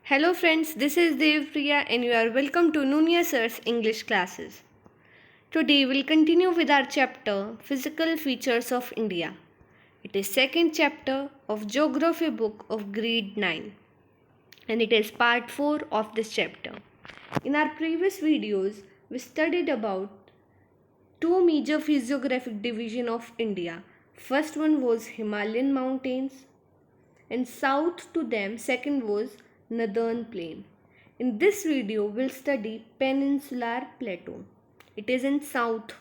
Hello friends, this is Devpriya and you are welcome to Nunia Sir's English classes. Today we'll continue with our chapter Physical Features of India. It is second chapter of Geography book of grade 9 and it is part 4 of this chapter. In our previous videos we studied about two major physiographic division of India. First one was Himalayan mountains and south to them second was northern plain. In this video we'll study Peninsular Plateau. It is in south.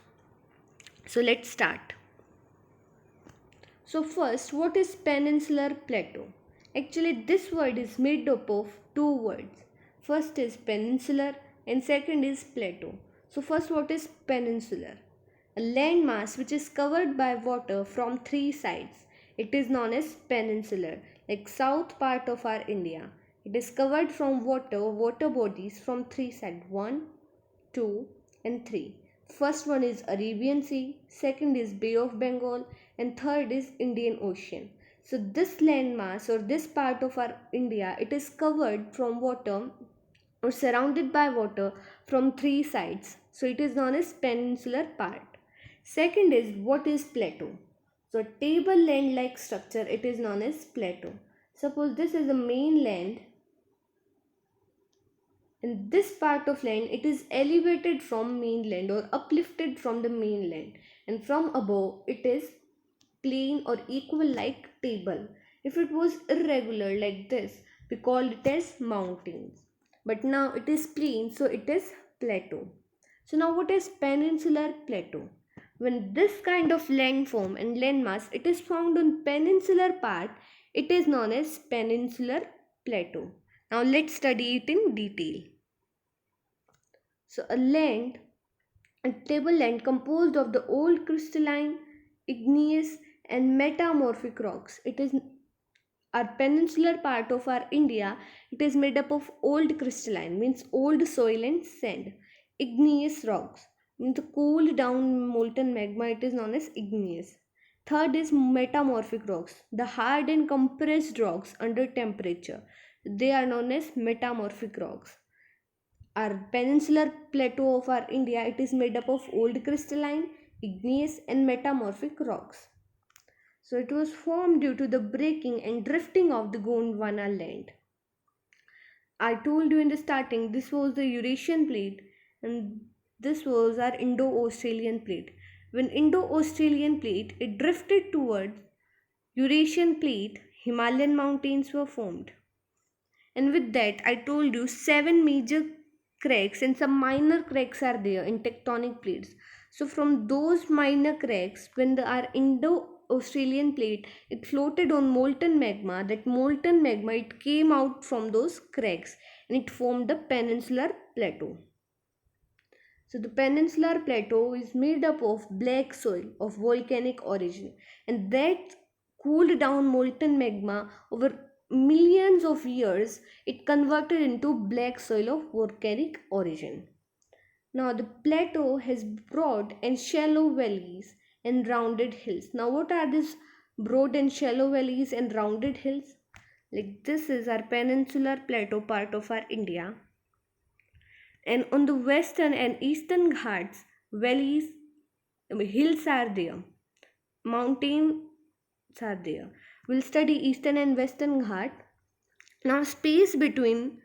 So let's start. So first, what is Peninsular Plateau? Actually this word is made up of two words. First is peninsular and second is plateau. So first, what is peninsular? A landmass which is covered by water from three sides. It is known as peninsular, like south part of our India. It is covered from water bodies from three sides, 1, 2 and 3. First one is Arabian Sea, second is Bay of Bengal and third is Indian Ocean. So this landmass or this part of our India, it is covered from water or surrounded by water from three sides. So it is known as peninsular part. Second is what is plateau? So tableland like structure, it is known as plateau. Suppose this is the mainland. In this part of land, it is elevated from mainland or uplifted from the mainland, and from above it is plain or equal like table. If it was irregular like this, we called it as mountains. But now it is plain, so it is plateau. So now what is peninsular plateau? When this kind of landform and landmass it is found on peninsular part, it is known as peninsular plateau. Now let's study it in detail. So a tableland composed of the old crystalline, igneous and metamorphic rocks. It is our peninsular part of our India. It is made up of old crystalline, means old soil and sand. Igneous rocks, means the cooled down molten magma. It is known as igneous. Third is metamorphic rocks, the hard and compressed rocks under temperature. They are known as metamorphic rocks. Our peninsular plateau of our India, it is made up of old crystalline, igneous and metamorphic rocks. So it was formed due to the breaking and drifting of the Gondwana land. I told you in the starting, this was the Eurasian plate and this was our Indo-Australian plate. When Indo-Australian plate, it drifted towards Eurasian plate, Himalayan mountains were formed. And with that, I told you 7 major cracks and some minor cracks are there in tectonic plates. So from those minor cracks, when our Indo-Australian plate, it floated on molten magma, that molten magma, it came out from those cracks and it formed the peninsular plateau. So the peninsular plateau is made up of black soil of volcanic origin, and that cooled down molten magma over millions of years, it converted into black soil of volcanic origin. Now the plateau has broad and shallow valleys and rounded hills. Now what are these broad and shallow valleys and rounded hills? Like this is our peninsular plateau part of our India. And on the western and eastern Ghats, valleys, hills are there. Mountains are there. We'll study eastern and western Ghat. Now space between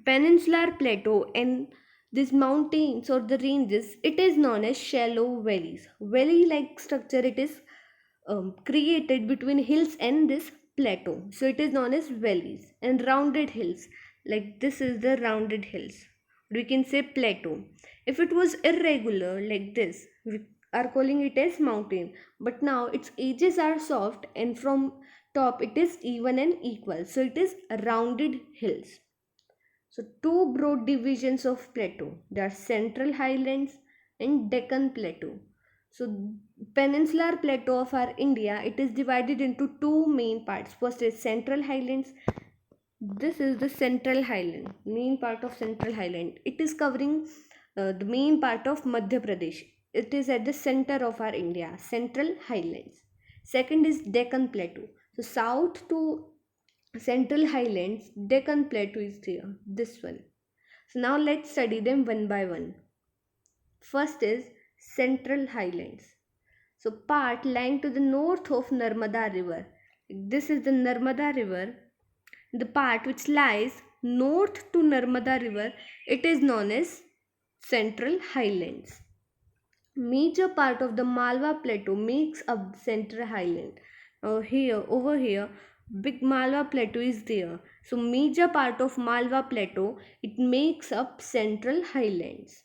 peninsular plateau and these mountains or the ranges, it is known as shallow valleys. Valley like structure, it is created between hills and this plateau. So it is known as valleys. And rounded hills, like this is the rounded hills. We can say plateau. If it was irregular like this, we are calling it as mountain, but now its edges are soft and from top it is even and equal, so it is rounded hills. So two broad divisions of plateau, there are central highlands and Deccan plateau. So peninsular plateau of our India, it is divided into two main parts. First is central highlands. This is the central highland, main part of central highland. It is covering the main part of Madhya Pradesh. It is at the center of our India, central highlands. Second is Deccan plateau. So south to Central Highlands, Deccan Plateau is there. This one. So now let's study them one by one. First is Central Highlands. So part lying to the north of Narmada River. This is the Narmada River. The part which lies north to Narmada River, it is known as Central Highlands. Major part of the Malwa Plateau makes up Central Highland. Over here, big Malwa Plateau is there. So major part of Malwa Plateau, it makes up Central Highlands.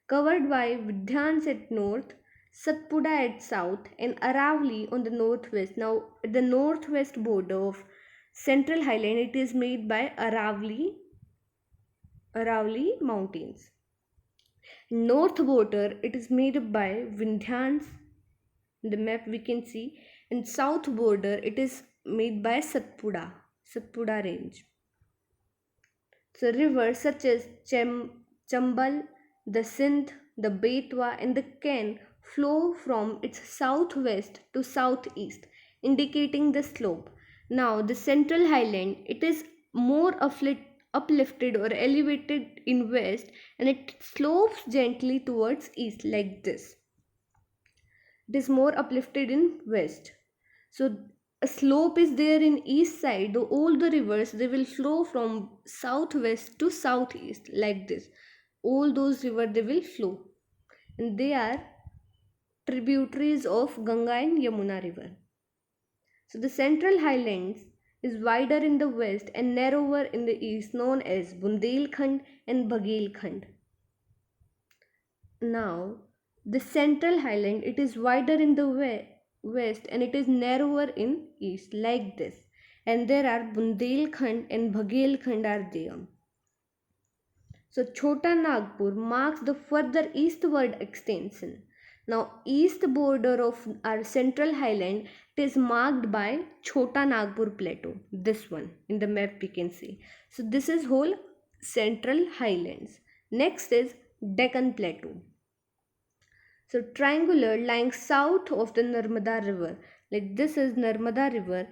Covered by Vidhyans at north, Satpura at south, and Aravali on the northwest. Now, at the northwest border of Central Highland, it is made by Aravali mountains. North border, it is made up by Vindhyans. In the map we can see. And south border, it is made by Satpura range. So rivers such as Chambal, the Sindh, the Betwa, and the Ken flow from its southwest to southeast, indicating the slope. Now, the Central Highland, it is more uplifted or elevated in west, and it slopes gently towards east like this. It is more uplifted in west. So a slope is there in east side. All the rivers, they will flow from southwest to southeast like this. All those rivers, they will flow, and they are tributaries of Ganga and Yamuna river. So the Central Highlands is wider in the west and narrower in the east, known as Bundelkhand and Baghelkhand. Now, the Central Highland, it is wider in the west and it is narrower in east like this. And there are Bundelkhand and Baghelkhand are there. So Chota Nagpur marks the further eastward extension. Now, east border of our Central Highland, it is marked by Chota Nagpur Plateau. This one in the map we can see. So this is whole Central Highlands. Next is Deccan Plateau. So triangular lying south of the Narmada River. Like this is Narmada River,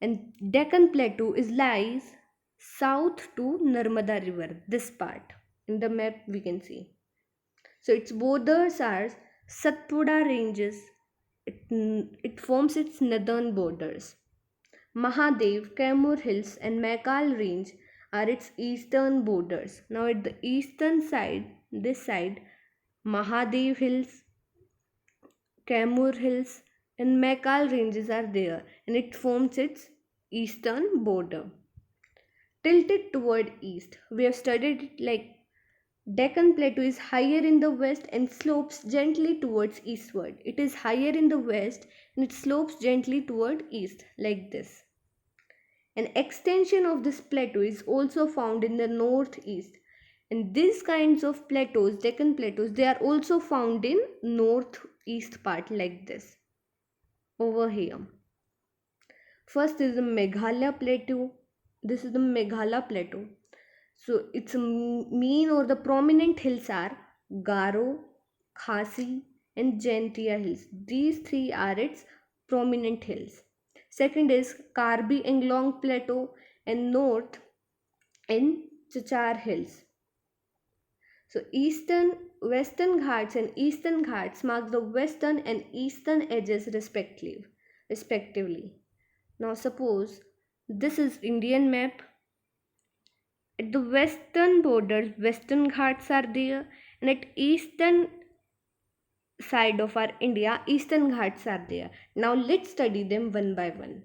and Deccan Plateau is lies south to Narmada River. This part in the map we can see. So its borders are Satpura ranges. It forms its northern borders. Mahadev, Kaimur Hills, and Maikal Range are its eastern borders. Now at the eastern side, this side, Mahadev Hills, Kaimur Hills, and Maikal ranges are there, and it forms its eastern border. Tilted toward east, we have studied it like Deccan Plateau is higher in the west and slopes gently towards eastward. It is higher in the west and it slopes gently toward east like this. An extension of this plateau is also found in the northeast. And these kinds of plateaus, Deccan plateaus, they are also found in northeast part like this. Over here. First is the Meghalaya Plateau. This is the Meghalaya Plateau. So its main or the prominent hills are Garo, Khasi, and Jaintia hills. These three are its prominent hills. Second is Karbi Anglong Plateau, and north in Chachar hills. So western Ghats and eastern Ghats mark the western and eastern edges respectively. Now suppose this is Indian map. At the western borders, western Ghats are there, and at eastern side of our India, eastern Ghats are there. Now let's study them one by one.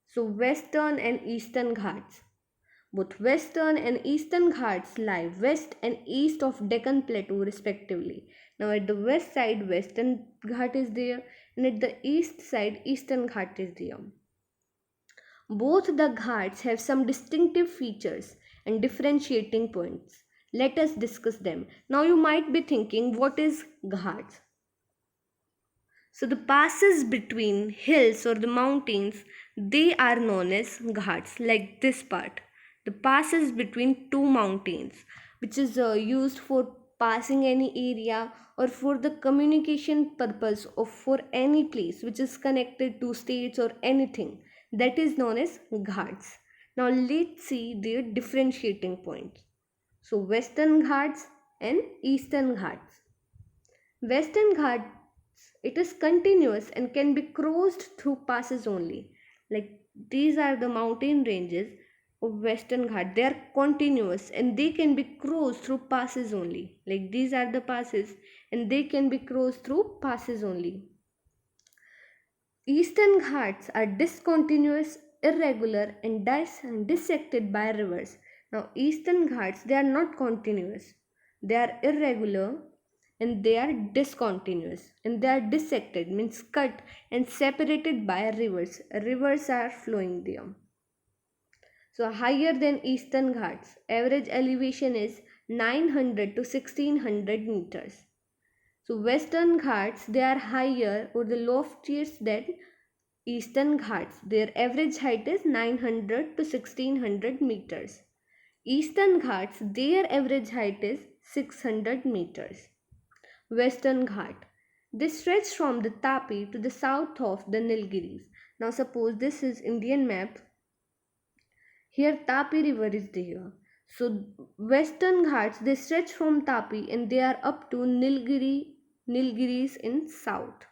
So western and eastern Ghats. Both western and eastern Ghats lie west and east of Deccan Plateau respectively. Now at the west side, western Ghat is there, and at the east side, eastern Ghat is there. Both the Ghats have some distinctive features and differentiating points. Let us discuss them. Now you might be thinking, what is Ghats? So the passes between hills or the mountains, they are known as Ghats, like this part. The passes between two mountains, which is used for passing any area or for the communication purpose of for any place which is connected to states or anything. that is known as Ghats. Now let's see their differentiating points. So Western Ghats and Eastern Ghats. Western Ghats, it is continuous and can be crossed through passes only. Like these are the mountain ranges of Western Ghat. They are continuous and they can be crossed through passes only. Like these are the passes and they can be crossed through passes only. Eastern Ghats are discontinuous, irregular, and dissected by rivers. Now, Eastern Ghats, they are not continuous, they are irregular, and they are discontinuous, and they are dissected, means cut and separated by rivers. Rivers are flowing there. So, higher than Eastern Ghats, average elevation is 900 to 1600 meters. So Western Ghats, they are higher or the loftiest than Eastern Ghats. Their average height is 900 to 1600 meters. Eastern Ghats, their average height is 600 meters. Western Ghat, they stretch from the Tapi to the south of the Nilgiris. Now suppose this is Indian map. Here Tapi river is there. So Western Ghats, they stretch from Tapi and they are up to Nilgiris in south.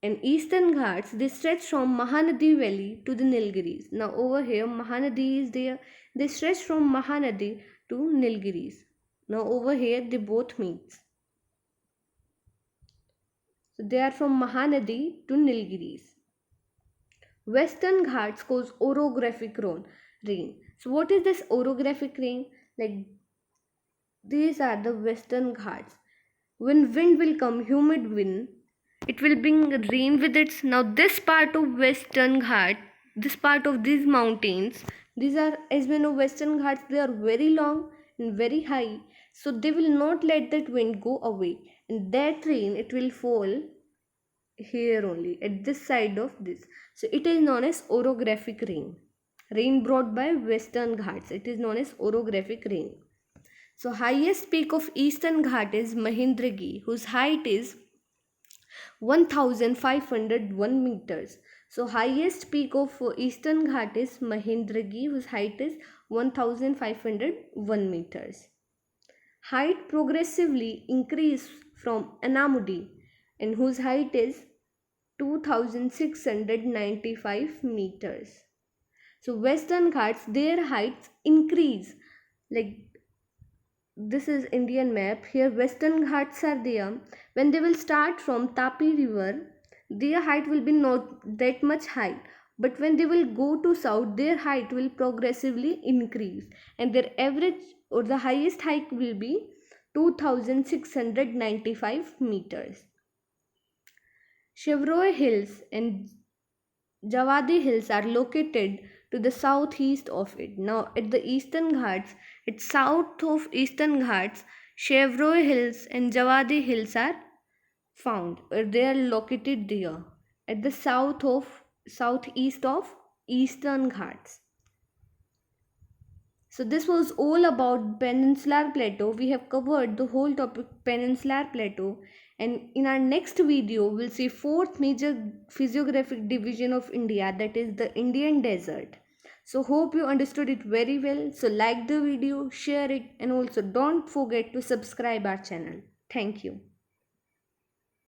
And Eastern Ghats, they stretch from Mahanadi Valley to the Nilgiris. Now over here Mahanadi is there. They stretch from Mahanadi to Nilgiris. Now over here they both meet. So they are from Mahanadi to Nilgiris. Western Ghats cause orographic rain. So what is this orographic rain? Like these are the Western Ghats. When wind will come, humid wind, it will bring rain with it. Now this part of Western Ghat, this part of these mountains, these are, as we know, Western Ghats, they are very long and very high. So they will not let that wind go away. And that rain, it will fall here only, at this side of this. So it is known as orographic rain. Rain brought by Western Ghats. It is known as orographic rain. So highest peak of Eastern Ghat is Mahendragi, whose height is 1501 meters. So highest peak of Eastern Ghat is Mahendragi, whose height is 1501 meters. Height progressively increase from Anamudi, and whose height is 2695 meters. So Western Ghats, their heights increase. Like this is Indian map. Here Western Ghats are there. When they will start from Tapi river, their height will be not that much high. But when they will go to south, their height will progressively increase. And their average or the highest height will be 2695 meters. Chevrolet Hills and Javadi Hills are located to the southeast of it. Now at the Eastern Ghats, it's south of Eastern Ghats, Chevrolet Hills and Javadi Hills are found. They are located there at the southeast of Eastern Ghats. So this was all about Peninsular Plateau. We have covered the whole topic Peninsular Plateau, and in our next video we'll see fourth major physiographic division of India, that is the Indian desert. So hope you understood it very well. So like the video, share it, and also don't forget to subscribe our channel. Thank you.